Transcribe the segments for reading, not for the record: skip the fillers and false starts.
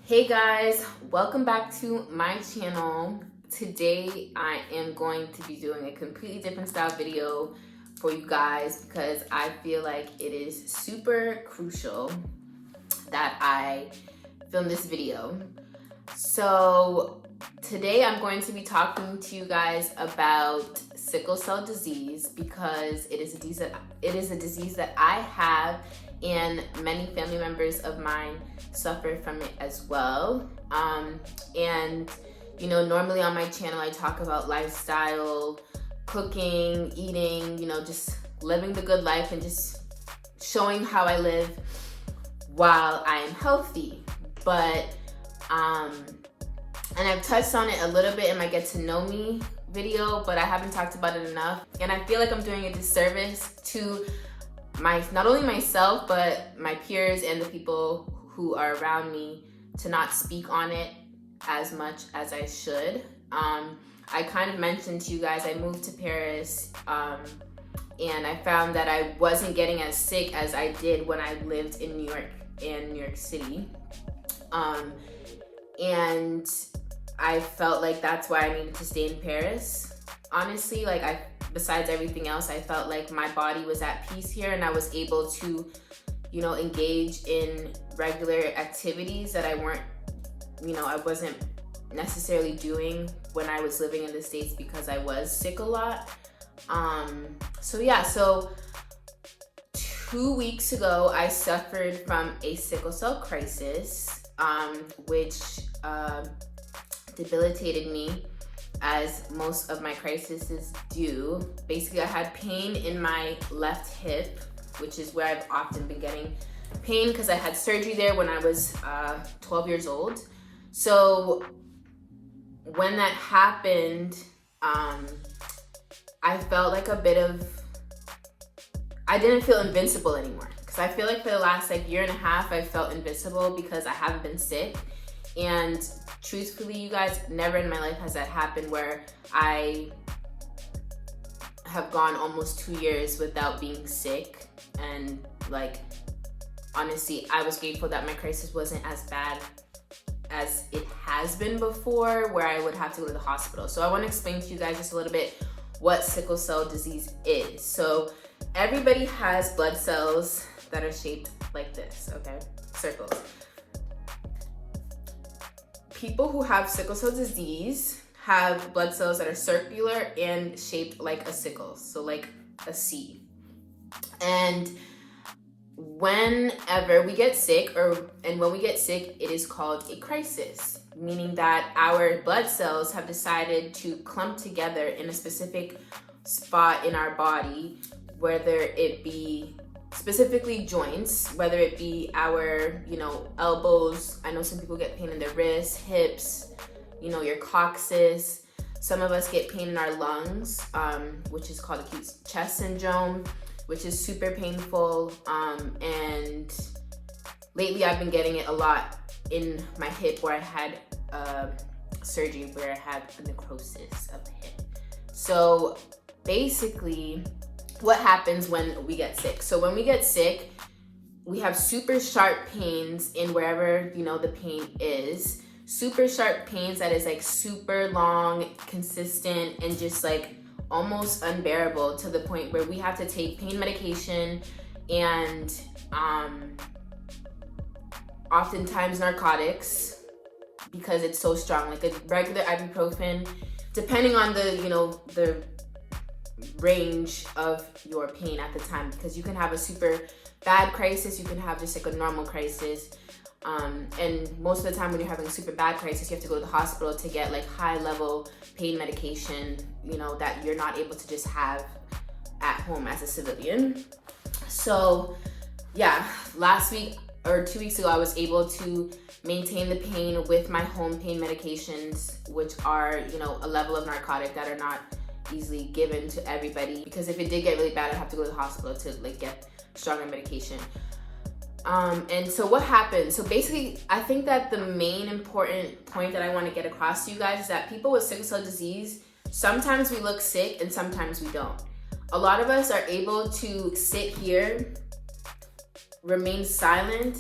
Hey guys, welcome back to my channel. Today I am going to be doing a completely different style video for you guys because I feel like it is super crucial that I film this video. So today I'm going to be talking to you guys about sickle cell disease because it is a disease that I have and many family members of mine suffer from it as well. And you know, normally on my channel I talk about lifestyle, cooking, eating, you know, just living the good life and just showing how I live while I am healthy. But and I've touched on it a little bit in my get to know me video, but I haven't talked about it enough, and I feel like I'm doing a disservice to not only myself but my peers and the people who are around me to not speak on it as much as I should. I kind of mentioned to you guys I moved to Paris and I found that I wasn't getting as sick as I did when I lived in New York and New York City. And I felt like that's why I needed to stay in Paris. Honestly, besides everything else, I felt like my body was at peace here and I was able to, you know, engage in regular activities that I wasn't necessarily doing when I was living in the States because I was sick a lot. So 2 weeks ago, I suffered from a sickle cell crisis, which debilitated me, as most of my crises do. Basically, I had pain in my left hip, which is where I've often been getting pain because I had surgery there when I was 12 years old. So when that happened, I felt like I didn't feel invincible anymore. Because I feel like for the last year and a half, I felt invincible because I haven't been sick. And truthfully, you guys, never in my life has that happened where I have gone almost 2 years without being sick. And honestly, I was grateful that my crisis wasn't as bad as it has been before, where I would have to go to the hospital. So I want to explain to you guys just a little bit what sickle cell disease is. So everybody has blood cells that are shaped like this, okay? Circles. People who have sickle cell disease have blood cells that are circular and shaped like a sickle, so like a C. And whenever we get sick, when we get sick, it is called a crisis, meaning that our blood cells have decided to clump together in a specific spot in our body, whether it be specifically joints, whether it be our, elbows. I know some people get pain in their wrists, hips, your coccyx. Some of us get pain in our lungs, which is called acute chest syndrome, which is super painful. And lately I've been getting it a lot in my hip, where I had surgery where I had a necrosis of the hip. So basically, what happens when we get sick? So when we get sick, we have super sharp pains in wherever, the pain is. Super sharp pains that is super long, consistent, and just almost unbearable, to the point where we have to take pain medication and oftentimes narcotics because it's so strong, like a regular ibuprofen, depending on the range of your pain at the time, because you can have a super bad crisis, you can have just a normal crisis, and most of the time when you're having a super bad crisis, you have to go to the hospital to get high level pain medication, that you're not able to just have at home as a civilian. So yeah, last week or 2 weeks ago, I was able to maintain the pain with my home pain medications, which are, a level of narcotic that are not easily given to everybody, because if it did get really bad, I'd have to go to the hospital to get stronger medication. And so what happens? So basically, I think that the main important point that I want to get across to you guys is that people with sickle cell disease, sometimes we look sick and sometimes we don't. A lot of us are able to sit here, remain silent,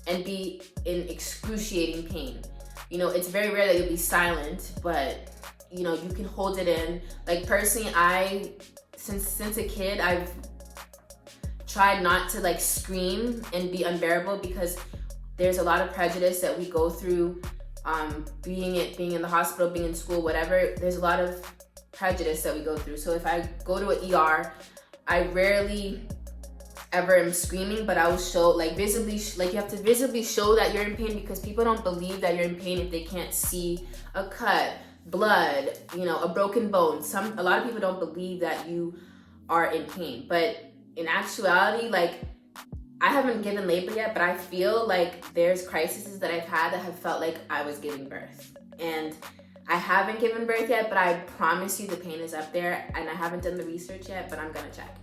and be in excruciating pain. You know, it's very rare that you'll be silent, but you know, you can hold it in. Like personally, since a kid, I've tried not to like scream and be unbearable, because there's a lot of prejudice that we go through, being in the hospital, being in school, whatever. There's a lot of prejudice that we go through. So if I go to an ER, I rarely ever am screaming, but I will show, like visibly, like you have to visibly show that you're in pain, because people don't believe that you're in pain if they can't see a cut, blood, you know, a broken bone. A lot of people don't believe that you are in pain, but in actuality, like I haven't given labor yet, but I feel like there's crises that I've had that have felt like I was giving birth. And I haven't given birth yet, but I promise you the pain is up there, and I haven't done the research yet, but I'm gonna check.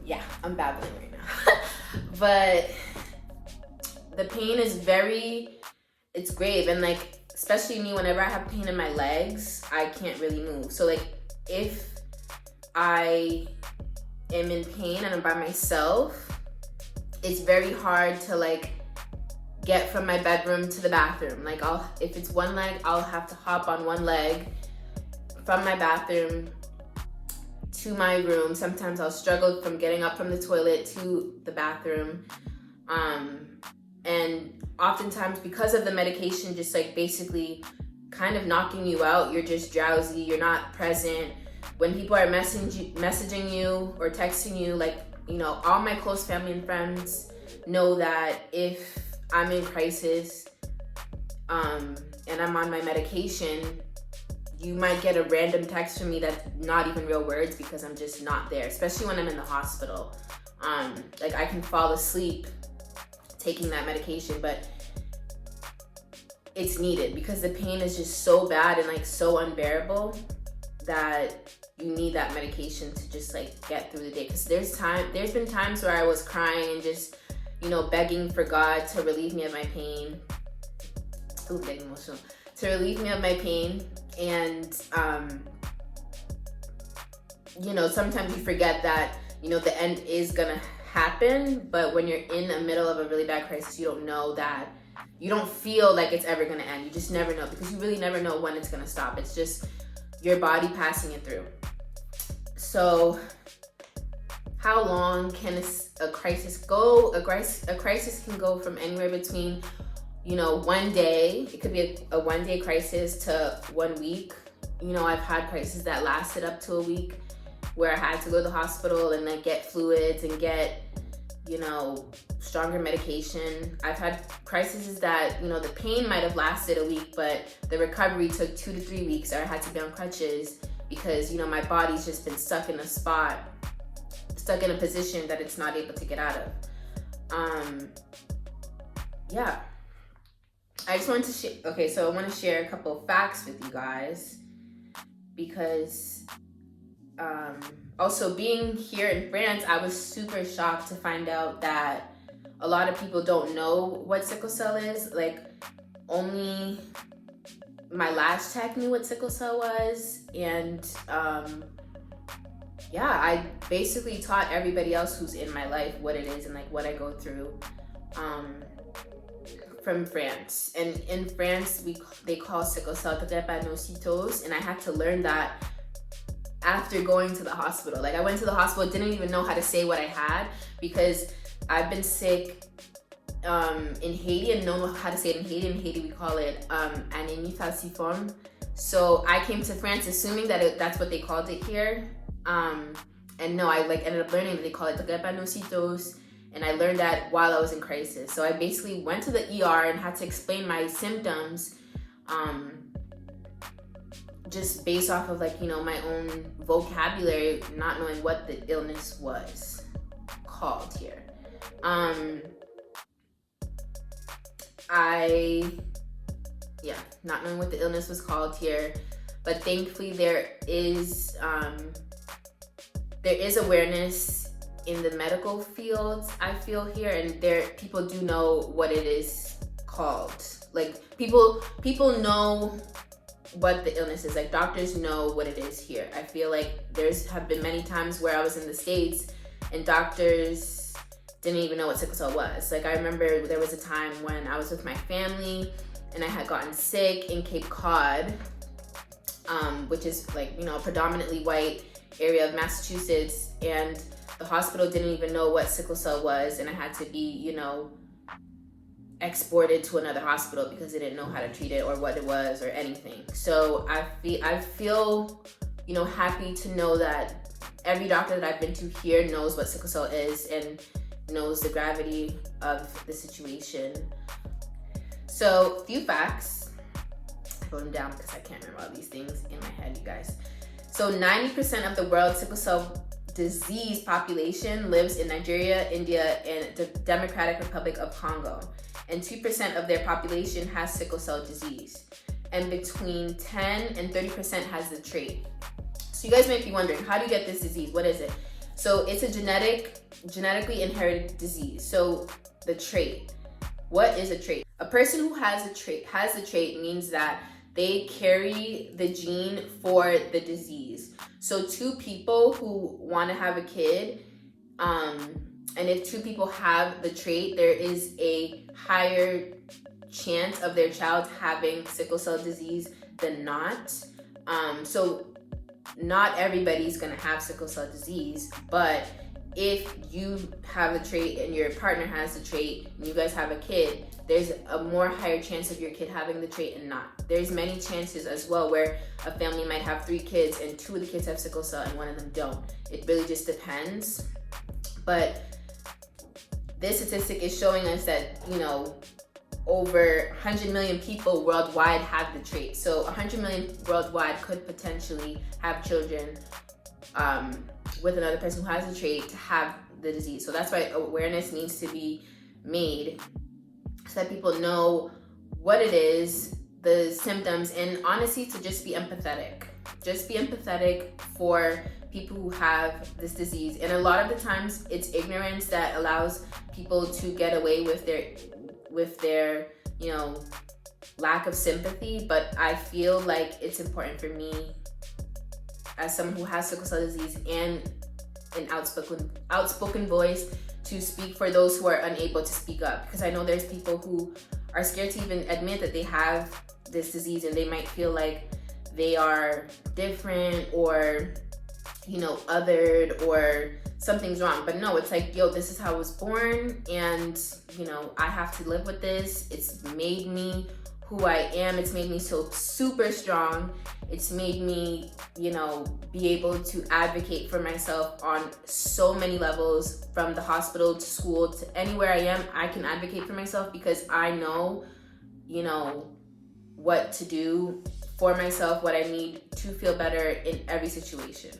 Yeah, I'm babbling right now. But the pain is it's grave, and like, especially me, whenever I have pain in my legs, I can't really move. So like, if I am in pain and I'm by myself, it's very hard to like get from my bedroom to the bathroom. Like if it's one leg, I'll have to hop on one leg from my bathroom to my room. Sometimes I'll struggle from getting up from the toilet to the bathroom. And oftentimes, because of the medication just like basically kind of knocking you out, you're just drowsy, you're not present. When people are messaging you or texting you, like, you know, all my close family and friends know that if I'm in crisis, and I'm on my medication, you might get a random text from me that's not even real words, because I'm just not there, especially when I'm in the hospital. Like I can fall asleep taking that medication, but it's needed because the pain is just so bad and like so unbearable that you need that medication to just like get through the day. Because there's been times where I was crying and just, you know, begging for God to relieve me of my pain. Ooh, getting emotional. To relieve me of my pain. And, you know, sometimes you forget that, you know, the end is gonna happen, but when you're in the middle of a really bad crisis, you don't know that, you don't feel like it's ever gonna end. You just never know, because you really never know when it's gonna stop. It's just your body passing it through. So how long can a crisis go? A crisis can go from anywhere between, you know, one day, it could be a one-day crisis, to 1 week. You know, I've had crises that lasted up to a week, where I had to go to the hospital and like get fluids and get, you know, stronger medication. I've had crises that, you know, the pain might have lasted a week, but the recovery took 2 to 3 weeks, or I had to be on crutches because, you know, my body's just been stuck in a spot, stuck in a position that it's not able to get out of. Yeah. I just wanted to share, okay, so I want to share a couple of facts with you guys, because also being here in France, I was super shocked to find out that a lot of people don't know what sickle cell is. Like, only my last tech knew what sickle cell was, and yeah, I basically taught everybody else who's in my life what it is and like what I go through. From France. And in France, they call sickle cell DREPANOCYTOSE, and I had to learn that after going to the hospital. Like, I went to the hospital, didn't even know how to say what I had, because I've been sick in Haiti and know how to say it in Haiti. In Haiti, we call it anémie falciforme. So I came to France assuming that that's what they called it here. And no, I like ended up learning that they call it DREPANOCYTOSE. And I learned that while I was in crisis. So I basically went to the ER and had to explain my symptoms, just based off of like, you know, my own vocabulary, not knowing what the illness was called here. Not knowing what the illness was called here. But thankfully there is awareness in the medical fields, I feel here, and people do know what it is called. Like, people know what the illness is. Like, doctors know what it is here. I feel like have been many times where I was in the States and doctors didn't even know what sickle cell was. Like, I remember there was a time when I was with my family and I had gotten sick in Cape Cod, which is like, a predominantly white area of Massachusetts, and the hospital didn't even know what sickle cell was, and I had to be, exported to another hospital because they didn't know how to treat it or what it was or anything. So I feel, happy to know that every doctor that I've been to here knows what sickle cell is and knows the gravity of the situation. So, few facts. I wrote them down because I can't remember all these things in my head, you guys. So 90% of the world's sickle cell disease population lives in Nigeria, India, and the Democratic Republic of Congo. And 2% of their population has sickle cell disease. And between 10 and 30% has the trait. So you guys might be wondering, how do you get this disease? What is it? So it's a genetically inherited disease. So the trait. What is a trait? A person who has the trait means that they carry the gene for the disease. So two people who want to have a kid, and if two people have the trait, there is a higher chance of their child having sickle cell disease than not. So not everybody's gonna have sickle cell disease, but if you have the trait and your partner has the trait and you guys have a kid, there's a more higher chance of your kid having the trait and not. There's many chances as well where a family might have 3 kids and 2 of the kids have sickle cell and 1 of them don't. It really just depends. But this statistic is showing us that, over 100 million people worldwide have the trait. So 100 million worldwide could potentially have children with another person who has the trait to have the disease. So that's why awareness needs to be made so that people know what it is, the symptoms, and honestly to just be empathetic. Just be empathetic for people who have this disease. And a lot of the times it's ignorance that allows people to get away with their lack of sympathy. But I feel like it's important for me as someone who has sickle cell disease and an outspoken voice to speak for those who are unable to speak up, because I know there's people who are scared to even admit that they have this disease, and they might feel like they are different or othered or something's wrong. But no, it's like, this is how I was born, and I have to live with this. It's made me who I am. It's made me so super strong. It's made me, be able to advocate for myself on so many levels, from the hospital to school to anywhere I am. I can advocate for myself because I know, what to do for myself, what I need to feel better in every situation.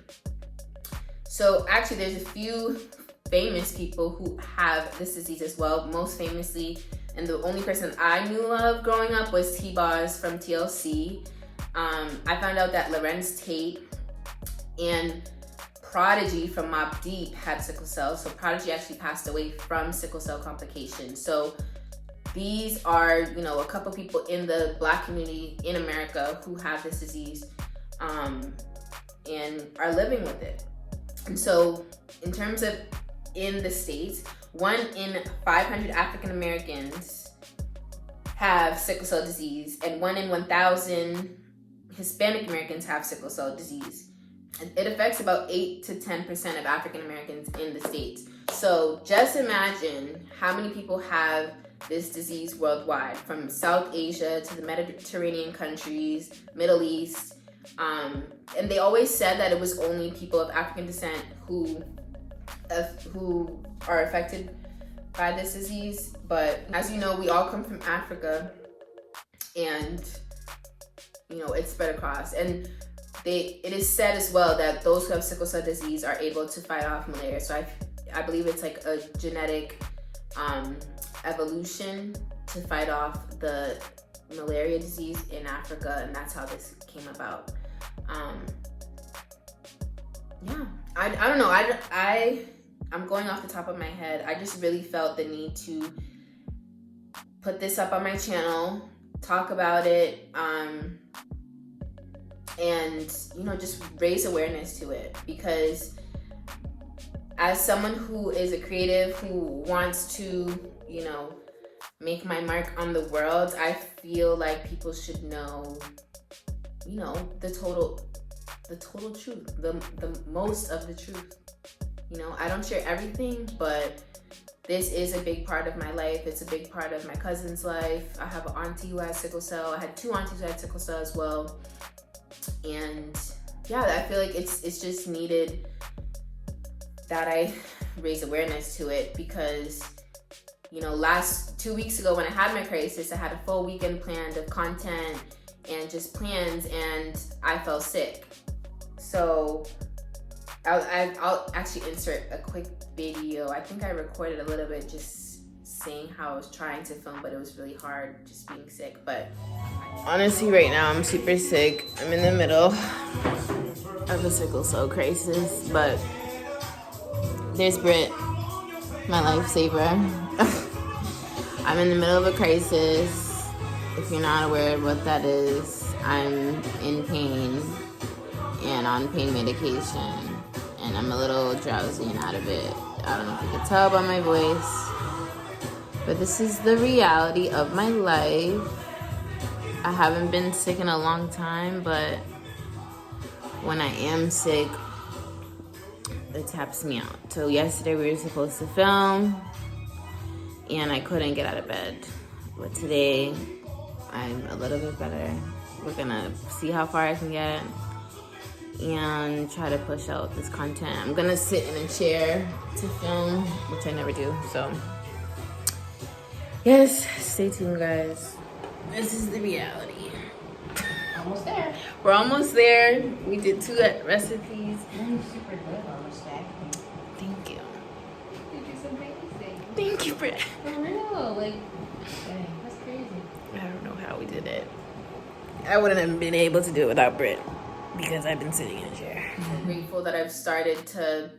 So actually, there's a few famous people who have this disease as well. Most famously, and the only person I knew of growing up was T-Boz from TLC. I found out that Lorenz Tate and Prodigy from Mobb Deep had sickle cell. So Prodigy actually passed away from sickle cell complications. So these are, a couple people in the Black community in America who have this disease and are living with it. And so in terms of in the States, 1 in 500 African Americans have sickle cell disease, and 1 in 1,000 Hispanic Americans have sickle cell disease. It affects about 8 to 10% of African Americans in the States. So just imagine how many people have this disease worldwide, from South Asia to the Mediterranean countries, Middle East. And they always said that it was only people of African descent who are affected by this disease. But as you know, we all come from Africa, and it's spread across. And it is said as well that those who have sickle cell disease are able to fight off malaria. So I believe it's like a genetic evolution to fight off the malaria disease in Africa, and that's how this came about. I don't know. I'm going off the top of my head. I just really felt the need to put this up on my channel, talk about it, and just raise awareness to it, because as someone who is a creative, who wants to, you know, make my mark on the world, I feel like people should know, you know, the total truth, the most of the truth. You know, I don't share everything, but this is a big part of my life. It's a big part of my cousin's life. I have an auntie who has sickle cell. I had 2 aunties who had sickle cell as well. And yeah, I feel like it's just needed that I raise awareness to it, because, you know, 2 weeks ago when I had my crisis, I had a full weekend planned of content and just plans, and I fell sick. So I'll actually insert a quick video. I think I recorded a little bit just saying how I was trying to film, but it was really hard just being sick. But honestly, right now I'm super sick. I'm in the middle of a sickle cell crisis, but there's Britt, my lifesaver. I'm in the middle of a crisis. If you're not aware of what that is, I'm in pain and on pain medication, and I'm a little drowsy and out of it. I don't know if you can tell by my voice, but this is the reality of my life. I haven't been sick in a long time, but when I am sick, it taps me out. So yesterday we were supposed to film, and I couldn't get out of bed. But today, I'm a little bit better. We're gonna see how far I can get and try to push out this content. I'm gonna sit in a chair to film, which I never do. So yes, stay tuned, guys. This is the reality. Almost there. We're almost there. We did 2 recipes. You're super good on the stack. Thank you. You do some amazing. Thank you, Britt. For real, like, dang, that's crazy. I don't know how we did it. I wouldn't have been able to do it without Britt, because I've been sitting in a chair. I'm grateful that I've started to,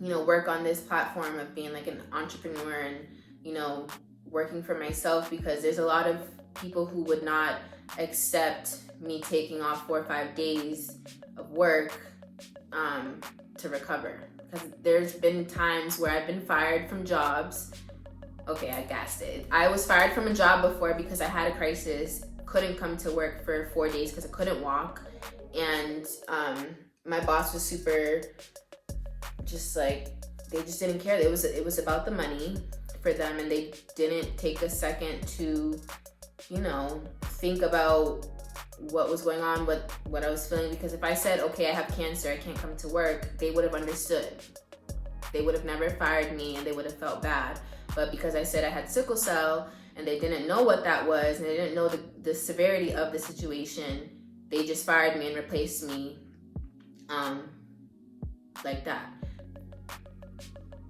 you know, work on this platform of being like an entrepreneur and, you know, working for myself, because there's a lot of people who would not accept me taking off 4 or 5 days of work to recover. Because there's been times where I've been fired from jobs. Okay, I gassed it. I was fired from a job before because I had a crisis, couldn't come to work for 4 days because I couldn't walk. And my boss was super, just like, they just didn't care. It was about the money for them, and they didn't take a second to, you know, think about what was going on, what I was feeling. Because if I said, okay, I have cancer, I can't come to work, they would have understood. They would have never fired me, and they would have felt bad. But because I said I had sickle cell, and they didn't know what that was, and they didn't know the severity of the situation, they just fired me and replaced me like that.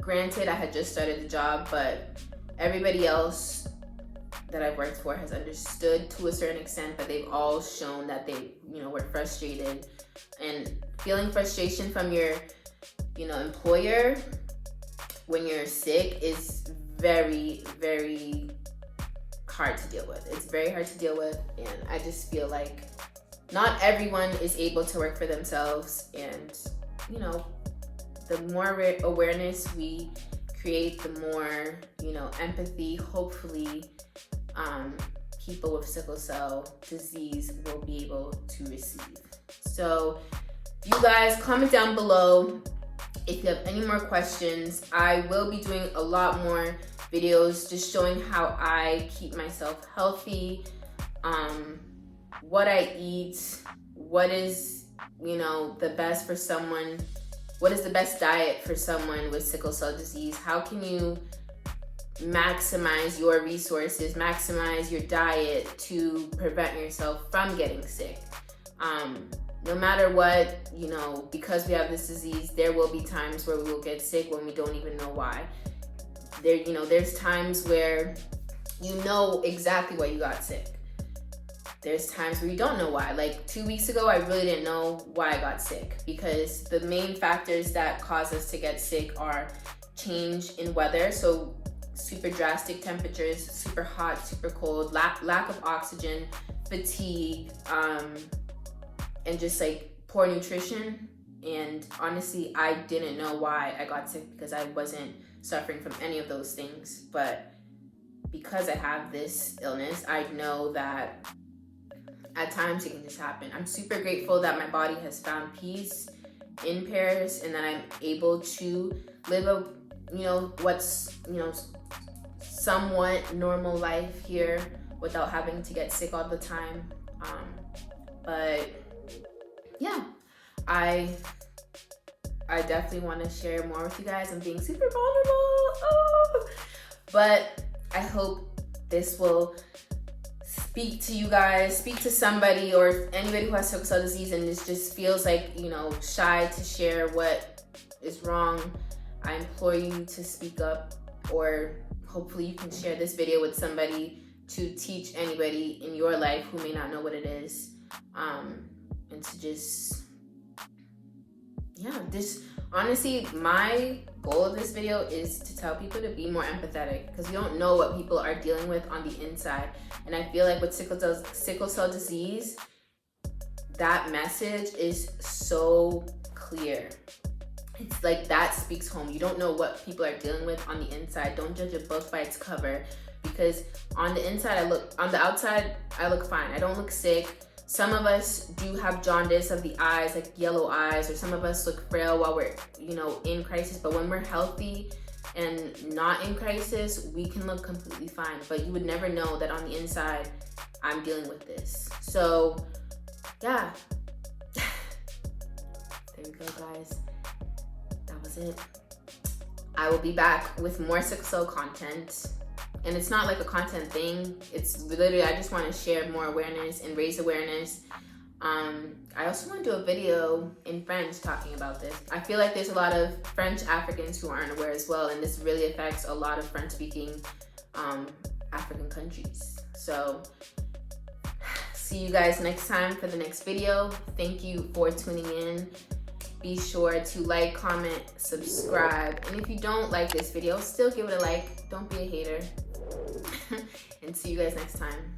Granted, I had just started the job, but everybody else that I've worked for has understood to a certain extent, but they've all shown that they, you know, were frustrated. And feeling frustration from your, you know, employer when you're sick is very, very hard to deal with. It's very hard to deal with, and I just feel like not everyone is able to work for themselves. And, you know, the more awareness we create, the more, you know, empathy, hopefully, people with sickle cell disease will be able to receive. So you guys comment down below if you have any more questions. I will be doing a lot more videos just showing how I keep myself healthy, what I eat, what is, you know, the best for someone, what is the best diet for someone with sickle cell disease. How can you maximize your resources, maximize your diet to prevent yourself from getting sick. No matter what, you know, because we have this disease, there will be times where we will get sick when we don't even know why. There, you know, there's times where you know exactly why you got sick. There's times where you don't know why. Like 2 weeks ago, I really didn't know why I got sick, because the main factors that cause us to get sick are change in weather. So super drastic temperatures, super hot, super cold, lack of oxygen, fatigue, and just like poor nutrition. And honestly, I didn't know why I got sick because I wasn't suffering from any of those things. But because I have this illness, I know that at times it can just happen. I'm super grateful that my body has found peace in Paris and that I'm able to live a, somewhat normal life here without having to get sick all the time. But yeah, I definitely want to share more with you guys. I'm being super vulnerable. But I hope this will speak to you guys, speak to somebody or anybody who has sickle cell disease and just feels like, shy to share what is wrong. I implore you to speak up, or hopefully you can share this video with somebody to teach anybody in your life who may not know what it is. And to just, honestly, my goal of this video is to tell people to be more empathetic because you don't know what people are dealing with on the inside. And I feel like with sickle cell disease, that message is so clear. It's like that speaks home. You don't know what people are dealing with on the inside. Don't judge a book by its cover, because on the inside on the outside, I look fine. I don't look sick. Some of us do have jaundice of the eyes, like yellow eyes, or some of us look frail while we're, in crisis. But when we're healthy and not in crisis, we can look completely fine. But you would never know that on the inside, I'm dealing with this. So, yeah. There we go, guys. That was it. I will be back with more sickle cell content. And it's not like a content thing. It's literally, I just want to share more awareness and raise awareness. I also want to do a video in French talking about this. I feel like there's a lot of French Africans who aren't aware as well, and this really affects a lot of French-speaking African countries. So, see you guys next time for the next video. Thank you for tuning in. Be sure to like, comment, subscribe. And if you don't like this video, still give it a like. Don't be a hater. And see you guys next time.